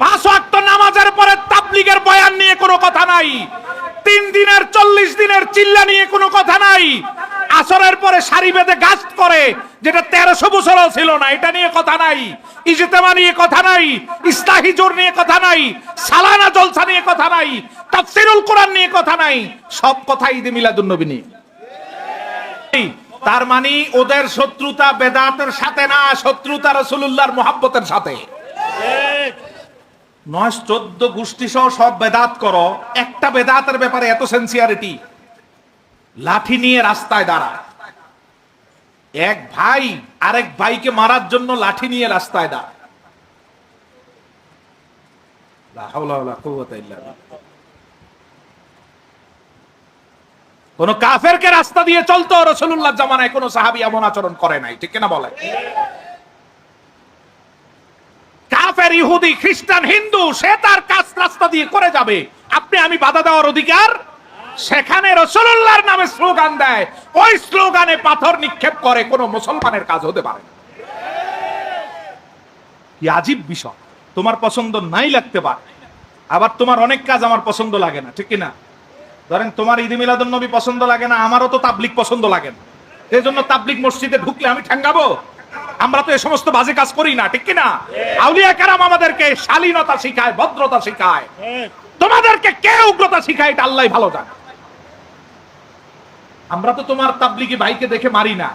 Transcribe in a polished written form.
5 ওয়াক্ত নামাজের পরে তাবলীগের বয়ান নিয়ে কোনো কথা নাই, 3 দিনের 40 দিনের চিল্লা নিয়ে কোনো কথা নাই, আসরের পরে সারি বেঁধে গাছ করে যেটা 1300 বছরও ছিল না এটা নিয়ে কথা নাই, ইজতেমা নিয়ে কথা নাই, ইসলাহি জোর নিয়ে কথা নাই, সালানা জলসা নিয়ে কথা নাই, তাফসীরুল কোরআন নিয়ে কথা নাই, সব কথা ঈদে মিলাদুন নবী নিয়ে। তার মানে ওদের শত্রুতা বেদাতের সাথে না, শত্রুতা রাসূলুল্লাহর মুহাব্বতের সাথে। 9-14 গোষ্ঠী সহ সব বেদাত করো, একটা বেদাতের ব্যাপারে এত সেন্সিয়ারিটি, লাঠি নিয়ে রাস্তায় দাঁড়ায়, এক ভাই আরেক ভাইকে মারার জন্য লাঠি নিয়ে রাস্তায় দাঁড়ায়। লা হাওলা ওয়ালা কুওয়াতা ইল্লা বিল্লাহ। কোন কাফেরকে রাস্তা দিয়ে চলতো রাসূলুল্লাহর জামানায় কোন সাহাবী এমন আচরণ করে নাই, ঠিক না বলে? কাফের, ইহুদি, খ্রিস্টান, হিন্দু সে তার কাজ রাস্তা দিয়ে করে যাবে, আপনি আমি বাধা দেওয়ার অধিকার? সেখানে রাসূলুল্লাহর নামে স্লোগান দেয়, ওই স্লোগানে পাথর নিক্ষেপ করে, কোন মুসলমানের কাজ হতে পারে না। কি আজীব বিষয়। তোমার পছন্দ নাই লাগতে পারে, আবার তোমার অনেক কাজ আমার পছন্দ লাগে না, ঠিক না? ধরেন তোমার ঈদে মিলাদুন নবী পছন্দ লাগে না, আমারও তো তাবলীগ পছন্দ লাগে না, এই জন্য তাবলীগ মসজিদে ঢুকলে আমি ঠ্যাঙ্গাবো? আমরা তো এই সমস্ত বাজে কাজ করি না, ঠিক না? আউলিয়া কেরাম আমাদেরকে শালীনতা শিখায়, ভদ্রতা শিখায়, তোমাদেরকে কে উগ্রতা শিখায় এটা আল্লাহই ভালো জানে। আমরা তো তোমার তাবলীগী ভাইকে দেখে মারি না,